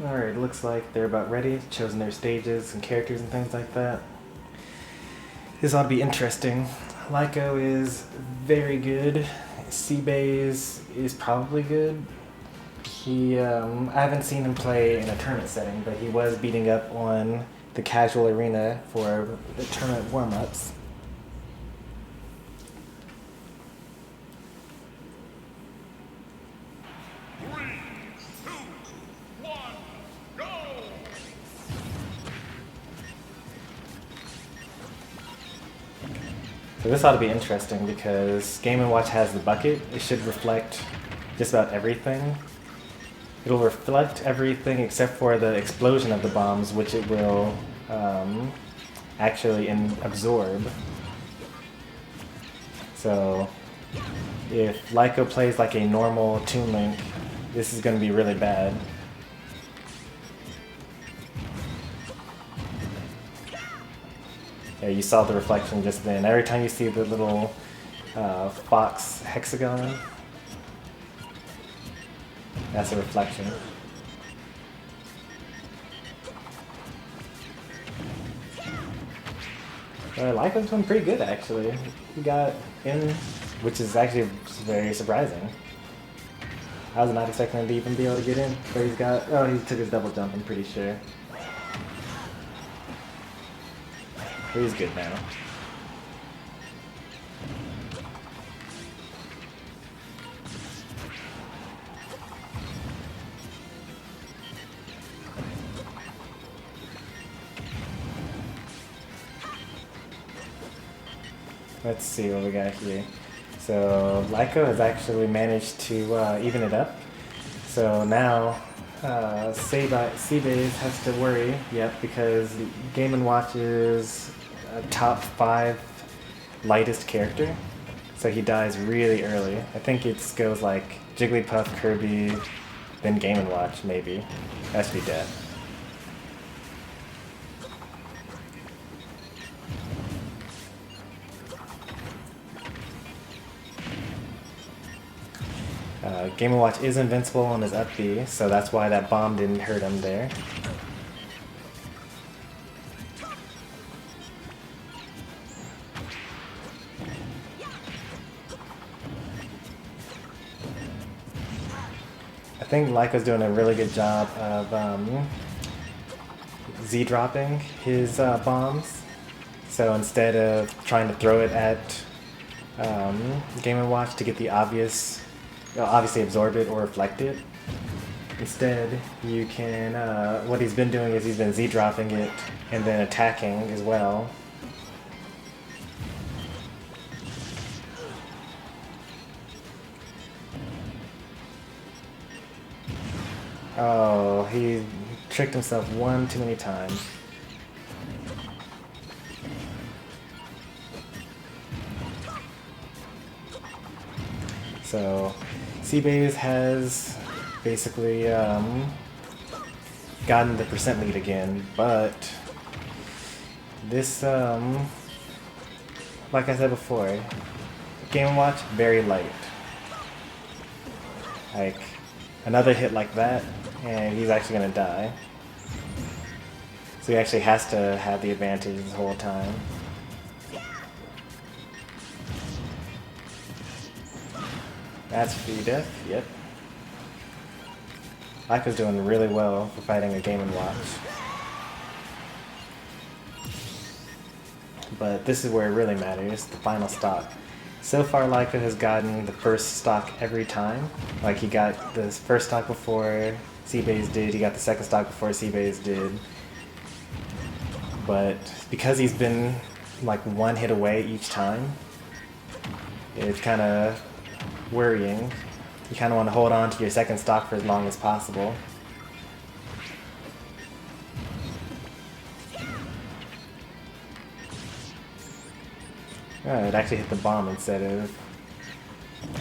Alright, looks like they're about ready, chosen their stages and characters and things like that. This ought to be interesting. Lyco is very good. Sebaye is probably good. I haven't seen him play in a tournament setting, but he was beating up on the casual arena for the tournament warm-ups. So this ought to be interesting because Game & Watch has the bucket. It should reflect just about everything. It'll reflect everything except for the explosion of the bombs, which it will actually absorb. So if Lyco plays like a normal Toon Link, this is going to be really bad. Yeah, you saw the reflection just then. Every time you see the little fox hexagon, that's a reflection. Lyco's doing pretty good, actually. He got in, which is actually very surprising. I was not expecting him to even be able to get in, but he's got... Oh, he took his double jump, I'm pretty sure. But he's good now. Let's see what we got here. So Lyco has actually managed to even it up. So now Sebaye has to worry, yep, because Game & Watch is a top 5 lightest character. So he dies really early. I think it goes like Jigglypuff, Kirby, then Game & Watch, maybe. That should be dead. Game & Watch is invincible on his up B, so that's why that bomb didn't hurt him there. I think Lyco's doing a really good job of Z-dropping his bombs. So instead of trying to throw it at Game & Watch to get the obviously absorb it or reflect it, instead you can, what he's been doing is he's been Z-dropping it and then attacking as well. Oh, he tricked himself one too many times. So Sebaye has basically gotten the percent lead again, but this, like I said before, Game & Watch, very light. Like, another hit like that, and he's actually going to die. So he actually has to have the advantage this whole time. That's free death, yep. Lyco's doing really well for fighting a Game & Watch. But this is where it really matters, the final stock. So far Lyco has gotten the first stock every time. Like he got the first stock before Sebaye did, he got the second stock before Sebaye did. But because he's been like one hit away each time, it's kind of worrying. You kind of want to hold on to your second stock for as long as possible. Oh, it actually hit the bomb instead of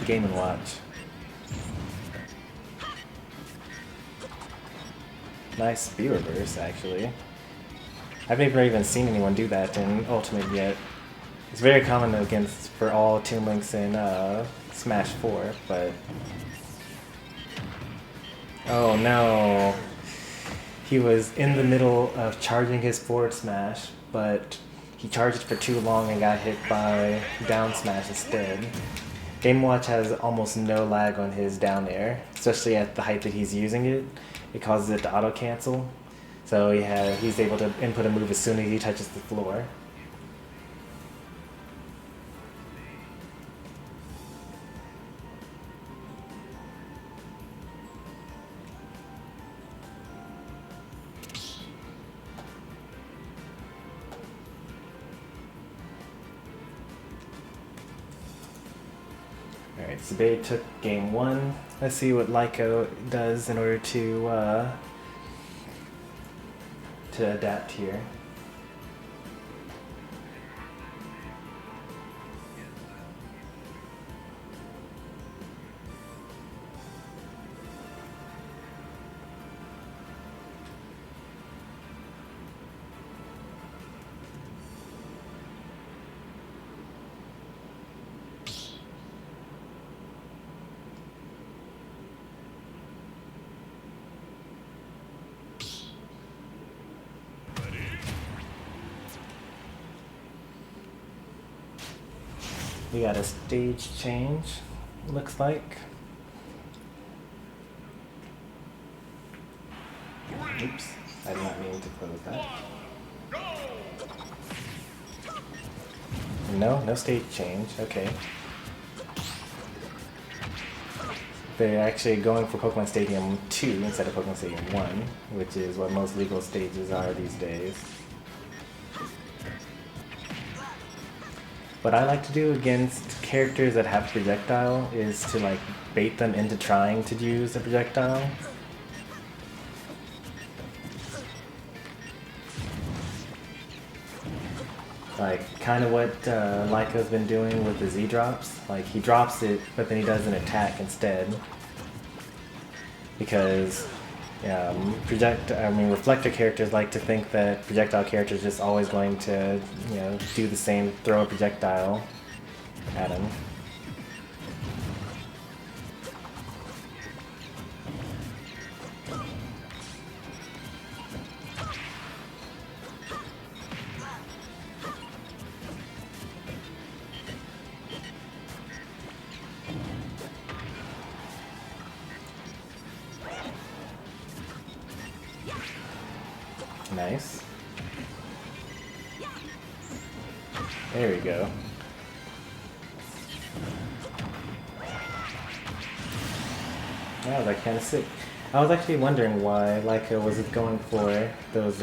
Game & Watch. Nice speed reverse, actually. I've never even seen anyone do that in Ultimate yet. It's very common for all Toon Links in Smash 4, but... Oh no! he was in the middle of charging his forward smash, but he charged it for too long and got hit by down smash instead. Game & Watch has almost no lag on his down air, especially at the height that he's using it. It causes it to auto cancel, so he's able to input a move as soon as he touches the floor. Alright, Sebaye took game 1. Let's see what Lyco does in order to adapt here. We got a stage change, looks like. Oops, I did not mean to close that. No stage change, okay. They're actually going for Pokemon Stadium 2 instead of Pokemon Stadium 1, which is what most legal stages are these days. What I like to do against characters that have projectile is to like bait them into trying to use a projectile. Like kind of what Lyco's been doing with the Z drops. Like he drops it, but then he does an attack instead. Because reflector characters like to think that projectile characters are just always going to, do the same, throw a projectile at him. Nice. There we go. That was like kind of sick. I was actually wondering why Lyco was going for those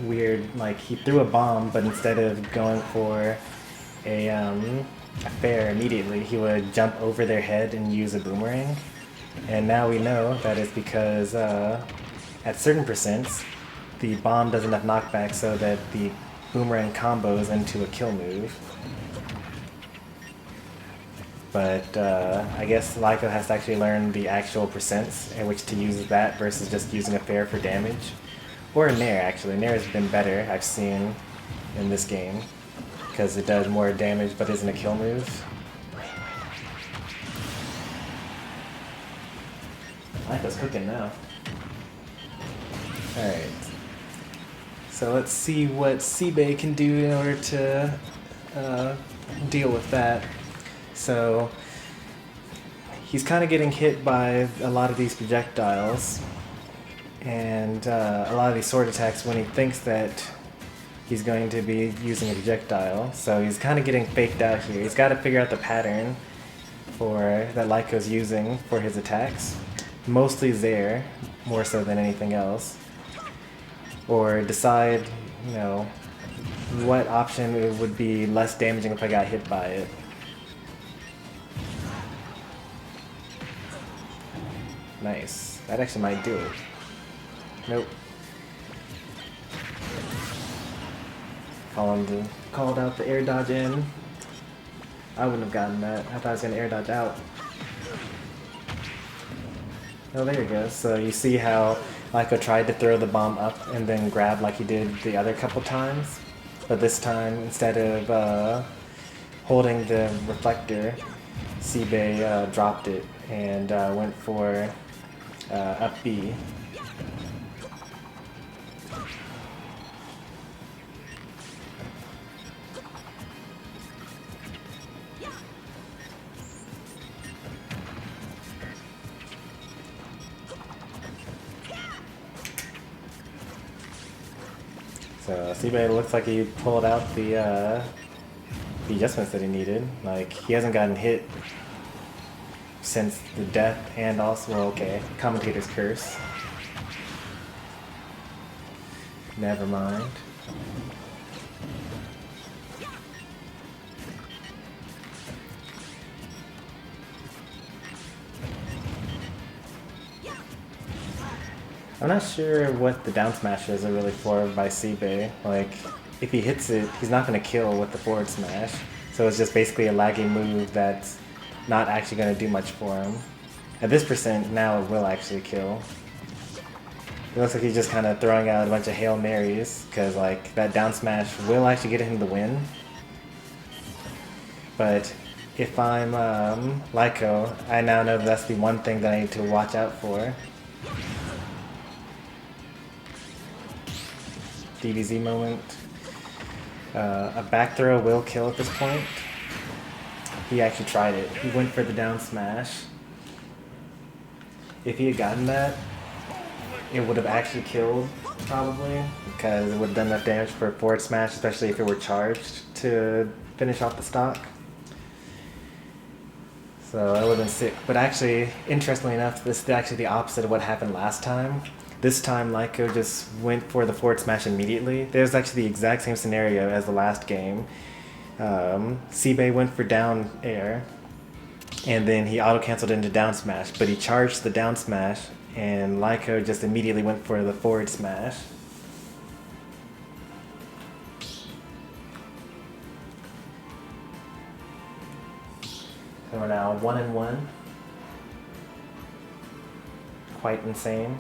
weird, like he threw a bomb, but instead of going for a fair immediately, he would jump over their head and use a boomerang. And now we know that it's because at certain percents, the bomb does enough knockback so that the boomerang combos into a kill move. But I guess Lyco has to actually learn the actual percents in which to use that versus just using a fair for damage. Or a Nair, actually. Nair has been better, I've seen, in this game. Because it does more damage but isn't a kill move. Lyco's cooking now. Alright. So let's see what Sebaye can do in order to deal with that. So he's kind of getting hit by a lot of these projectiles and a lot of these sword attacks when he thinks that he's going to be using a projectile. So he's kind of getting faked out here. He's got to figure out the pattern that Lyco's using for his attacks. Mostly Zair, more so than anything else. Or decide, what option would be less damaging if I got hit by it. Nice. That actually might do it. Nope. Called out the air dodge in. I wouldn't have gotten that. I thought I was going to air dodge out. Oh, there you go. So you see how Lyco tried to throw the bomb up and then grab like he did the other couple times. But this time, instead of holding the reflector, Sebaye dropped it and went for up B. So Sebaye looks like he pulled out the adjustments that he needed. Like, he hasn't gotten hit since the death, and also, well, okay, Commentator's Curse. Never mind. I'm not sure what the down smashes are really for by Sebaye. Like, if he hits it, he's not going to kill with the forward smash. So it's just basically a laggy move that's not actually going to do much for him. At this percent, now it will actually kill. It looks like he's just kind of throwing out a bunch of Hail Marys, because like that down smash will actually get him the win. But if I'm Lyco, I now know that's the one thing that I need to watch out for. DBZ moment. A back throw will kill at this point. He actually tried it. He went for the down smash. If he had gotten that, it would have actually killed, probably, because it would have done enough damage for a forward smash, especially if it were charged to finish off the stock. So that would have been sick. But actually, interestingly enough, this is actually the opposite of what happened last time. This time, Lyco just went for the forward smash immediately. There's actually the exact same scenario as the last game. Sebaye went for down air, and then he auto-canceled into down smash, but he charged the down smash, and Lyco just immediately went for the forward smash. So we're now 1-1. Quite insane.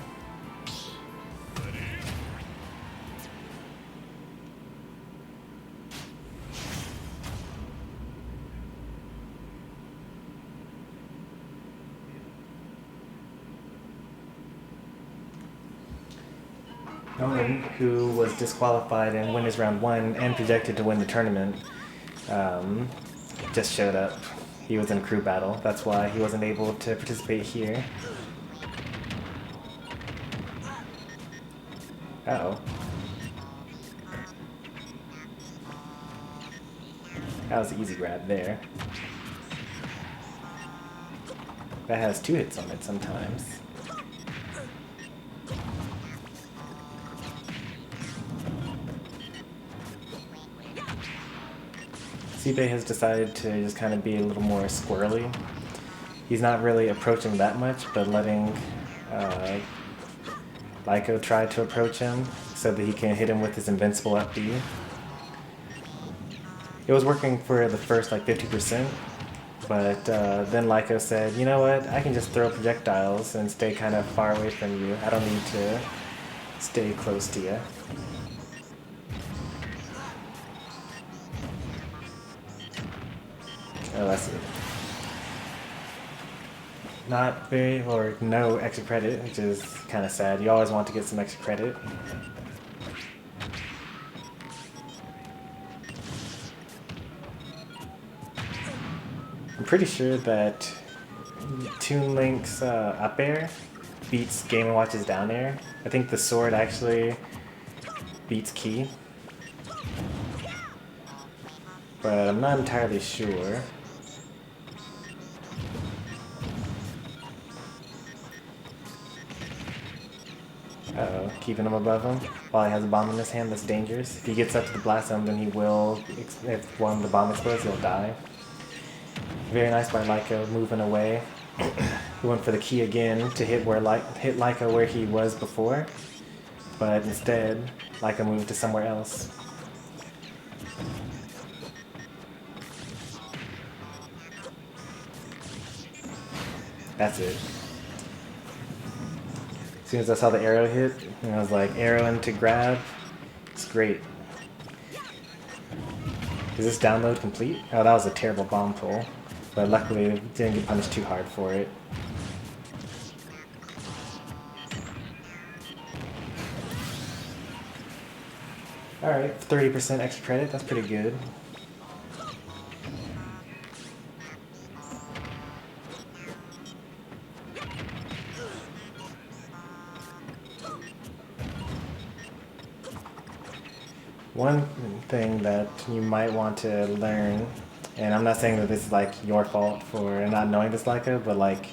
Tourney, who was disqualified in winners round 1 and projected to win the tournament, just showed up. He was in crew battle. That's why he wasn't able to participate here. Uh-oh. That was an easy grab there. That has 2 hits on it sometimes. Sebaye has decided to just kind of be a little more squirrely. He's not really approaching that much, but letting Lyco try to approach him so that he can hit him with his invincible up B. It was working for the first like 50%, but then Lyco said, you know what, I can just throw projectiles and stay kind of far away from you. I don't need to stay close to you. Oh, that's it. Not very, or no extra credit, which is kind of sad. You always want to get some extra credit. I'm pretty sure that Toon Link's up air beats Game & Watch's down air. I think the sword actually beats Key. But I'm not entirely sure. Uh-oh, keeping him above him while he has a bomb in his hand. That's dangerous. If he gets up to the blast zone, then he will, if one the bomb explodes, he'll die. Very nice by Lyco, moving away. He went for the key again to hit Lyco where he was before, but instead, Lyco moved to somewhere else. That's it. As soon as I saw the arrow hit, and I was like, arrow into grab. It's great. Is this download complete? Oh, that was a terrible bomb pull. But luckily, it didn't get punished too hard for it. Alright, 30% extra credit. That's pretty good. One thing that you might want to learn, and I'm not saying that this is like your fault for not knowing this Lyco, but like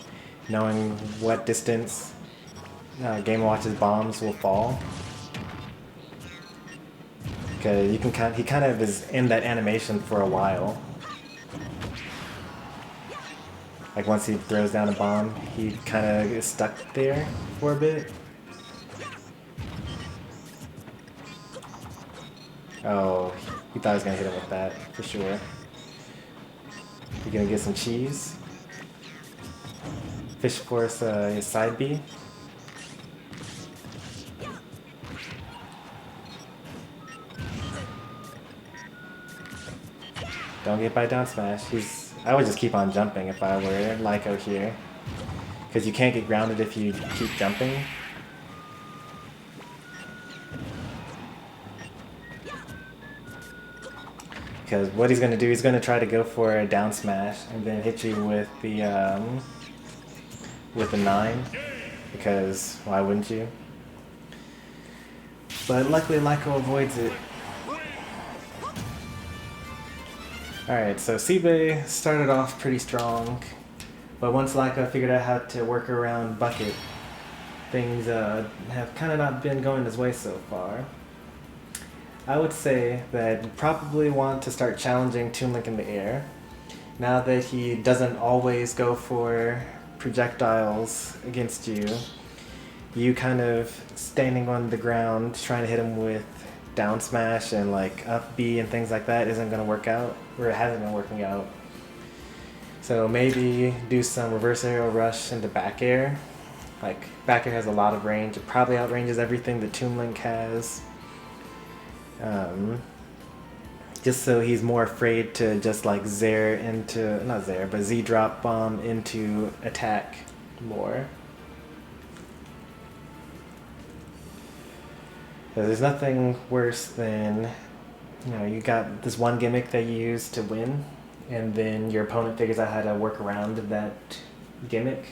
knowing what distance Game & Watch's bombs will fall. Because you can he kind of is in that animation for a while. Like once he throws down a bomb, he kind of is stuck there for a bit. Oh, he thought he was gonna hit him with that, for sure. You gonna get some cheese? Fish Force side B. Don't get by down smash. I would just keep on jumping if I were Lyco here. Because you can't get grounded if you keep jumping. Because what he's going to do, he's going to try to go for a down smash and then hit you with the 9. Because why wouldn't you? But luckily Lyco avoids it. Alright, so Sebaye started off pretty strong, but once Lyco figured out how to work around Bucket, things have kind of not been going his way so far. I would say that you probably want to start challenging Toon Link in the air. Now that he doesn't always go for projectiles against you, you kind of standing on the ground trying to hit him with down smash and like up B and things like that isn't going to work out, or it hasn't been working out. So maybe do some reverse aerial rush into back air. Like back air has a lot of range. It probably outranges everything that Toon Link has. Just so he's more afraid to just like Z drop bomb into attack more. There's nothing worse than, you got this one gimmick that you use to win, and then your opponent figures out how to work around that gimmick.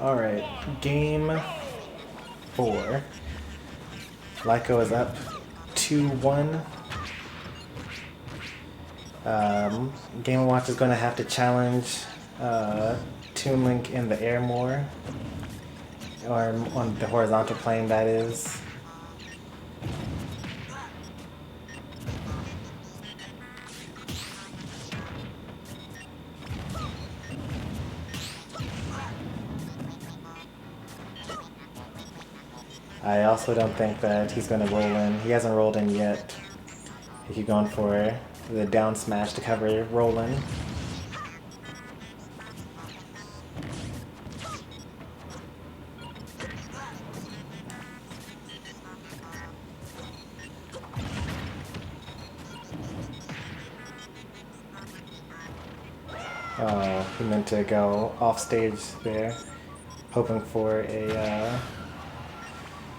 Alright, game 4. Lyco is up 2-1. Game & Watch is going to have to challenge Toon Link in the air more. Or on the horizontal plane, that is. I also don't think that he's going to roll in. He hasn't rolled in yet. He keep going for the down smash to cover roll in. Oh, he meant to go off stage there, hoping for a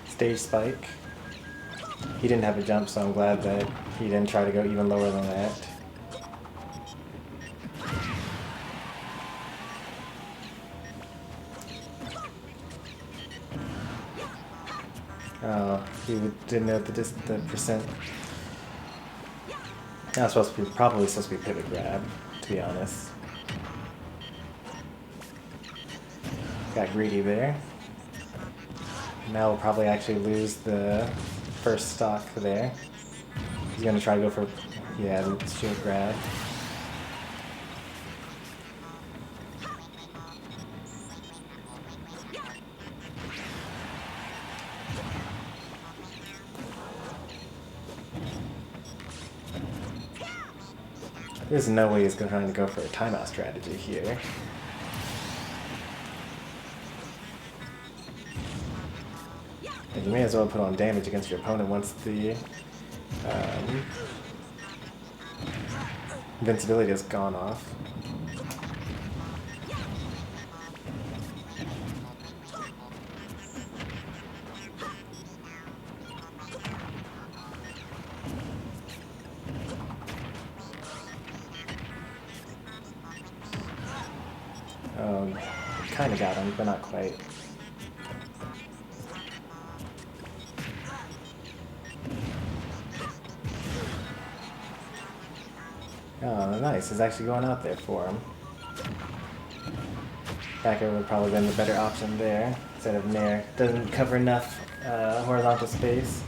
stage spike. He didn't have a jump, so I'm glad that he didn't try to go even lower than that. Oh, he didn't know the percent. That was probably supposed to be pivot grab, to be honest. Got greedy there. Now we'll probably actually lose the first stock there. He's gonna try to go for, yeah, the shield grab. There's no way he's trying to go for a timeout strategy here. And you may as well put on damage against your opponent once the invincibility has gone off. Kind of got him, but not quite. Oh, nice. He's actually going out there for him. Backer would probably been the better option there instead of Nair. Doesn't cover enough horizontal space.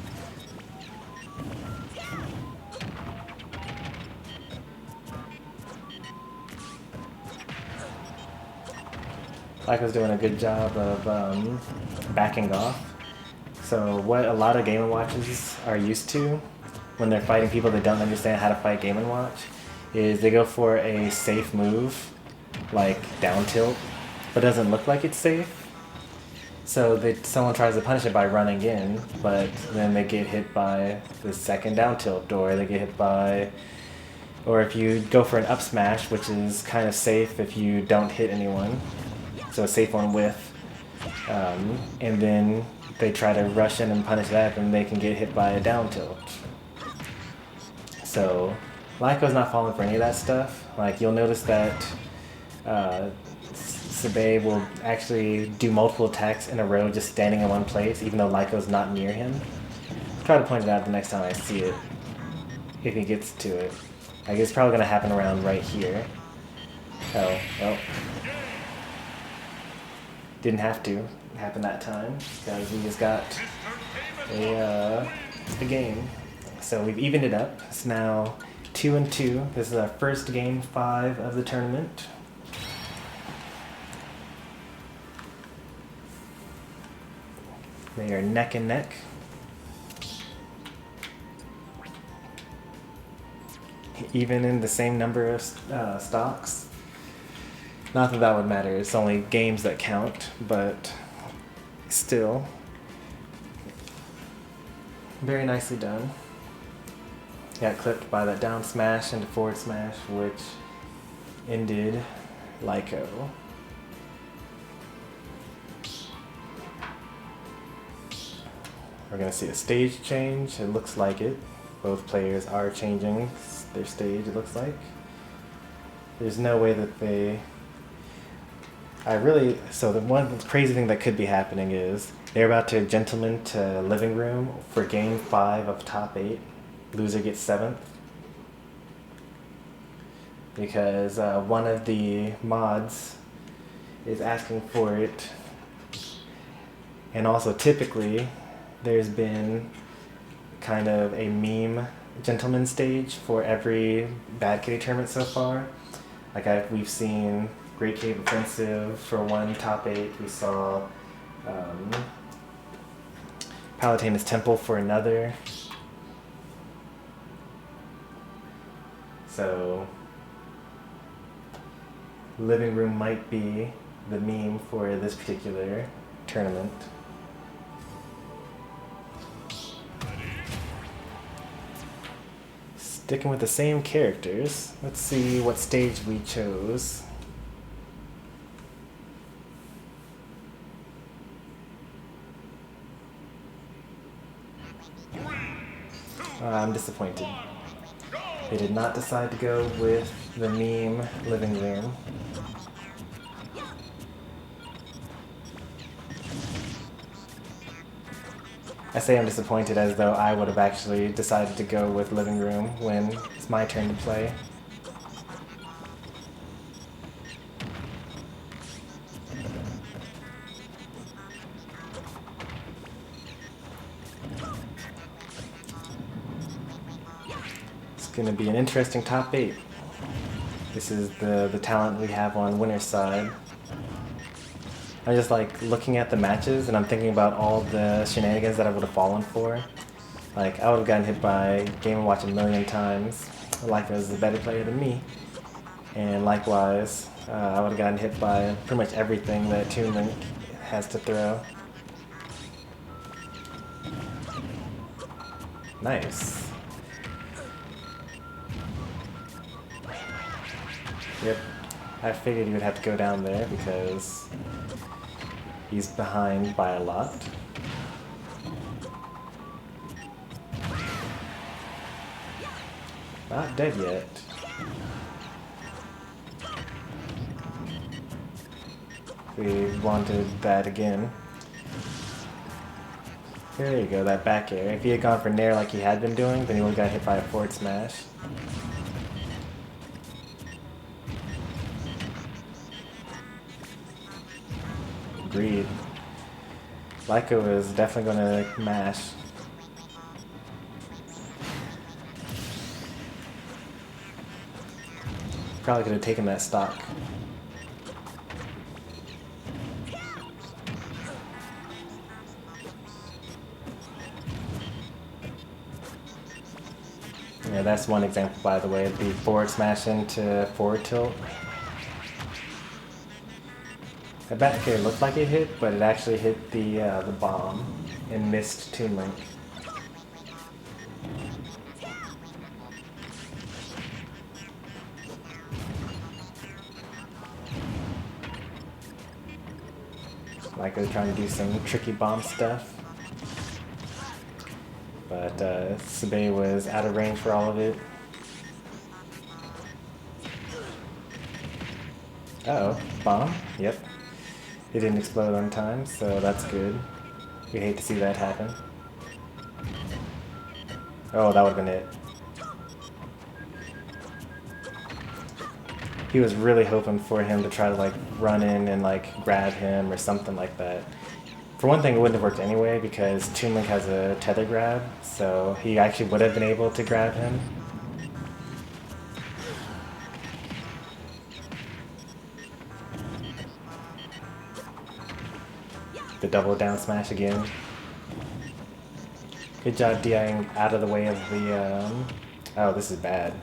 Lyco's doing a good job of backing off. So what a lot of Game & Watches are used to when they're fighting people that don't understand how to fight Game & Watch is they go for a safe move, like down tilt, but doesn't look like it's safe. So someone tries to punish it by running in, but then they get hit by the second down tilt, or they get hit by, or if you go for an up smash, which is kind of safe if you don't hit anyone. So a safe one with, and then they try to rush in and punish that, and they can get hit by a down tilt. So Lyco's not falling for any of that stuff. Like you'll notice that Sebaye will actually do multiple attacks in a row just standing in one place, even though Lyco's not near him. I'll try to point it out the next time I see it, if he gets to it. Like it's probably gonna happen around right here. Oh, well. Didn't have to happen that time because we just got a game. So we've evened it up. It's now 2-2. This is our first game 5 of the tournament. They are neck and neck. Even in the same number of stocks. Not that that would matter, it's only games that count, but still. Very nicely done. Got clipped by that down smash into forward smash, which ended Lyco. We're gonna see a stage change, it looks like it. Both players are changing their stage, it looks like. There's no way that they... So the one crazy thing that could be happening is they're about to gentleman to living room for game 5 of top 8. Loser gets 7th. Because one of the mods is asking for it. And also typically there's been kind of a meme gentleman stage for every Badkitty tournament so far. Like we've seen Great Cave Offensive for one top 8. We saw Palutena's Temple for another. So living room might be the meme for this particular tournament. Sticking with the same characters, let's see what stage we chose. I'm disappointed. They did not decide to go with the meme living room. I say I'm disappointed as though I would have actually decided to go with living room when it's my turn to play. It's going to be an interesting top 8. This is the talent we have on winner's side. I'm just like looking at the matches and I'm thinking about all the shenanigans that I would have fallen for. Like I would have gotten hit by Game & Watch a million times. Lyco is a better player than me. And likewise, I would have gotten hit by pretty much everything that Tourney has to throw. Nice. Yep, I figured he would have to go down there because he's behind by a lot. Not dead yet. We wanted that again. There you go, that back air. If he had gone for Nair like he had been doing, then he would have got hit by a forward smash. Agreed. Lyco is definitely going to mash. Probably could have taken that stock. Yeah, that's one example, by the way, the forward smash into forward tilt. The back air looked like it hit, but it actually hit the bomb and missed Toon Link. Lyco trying to do some tricky bomb stuff. But Sebaye was out of range for all of it. Uh-oh, bomb? Yep. It didn't explode on time, so that's good. We hate to see that happen. Oh, that would have been it. He was really hoping for him to try to like run in and like grab him or something like that. For one thing, it wouldn't have worked anyway because Toon Link has a tether grab, so he actually would have been able to grab him. The double down smash again. Good job DIing out of the way of the, oh, this is bad.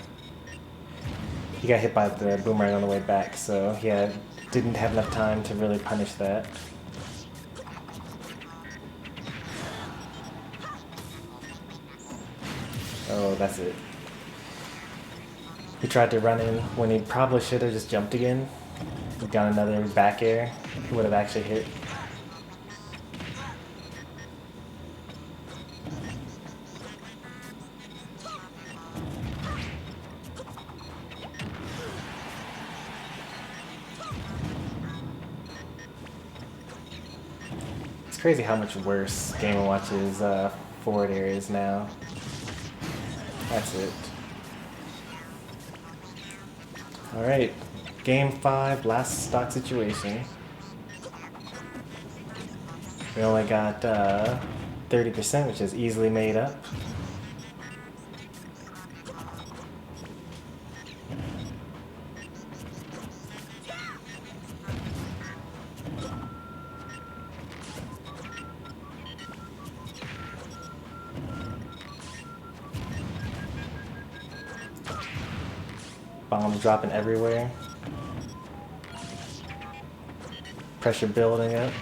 He got hit by the boomerang on the way back, so he didn't have enough time to really punish that. Oh, that's it. He tried to run in when he probably should have just jumped again. He got another back air. He would have actually hit. It's crazy how much worse Game & Watch's forward air is now. That's it. Alright, Game 5, last stock situation. We only got 30%, which is easily made up. Bombs dropping everywhere. Pressure building up.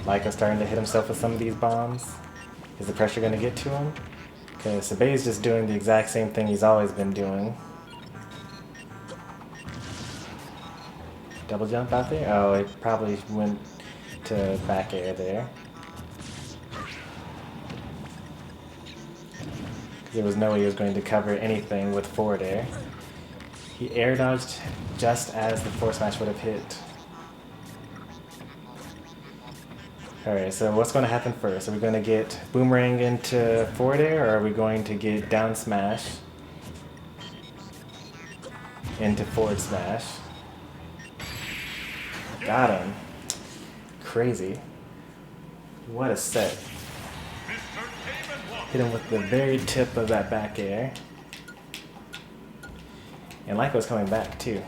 Lyco's starting to hit himself with some of these bombs. Is the pressure going to get to him? Because Sebaye's just doing the exact same thing he's always been doing. Double jump out there? Oh, it probably went to back air there. There was no way he was going to cover anything with forward air. He air dodged just as the forward smash would have hit. Alright, so what's going to happen first? Are we going to get boomerang into forward air, or are we going to get down smash into forward smash? Got him. Crazy. What a set. Hit him with the very tip of that back air. And Lyco's coming back too.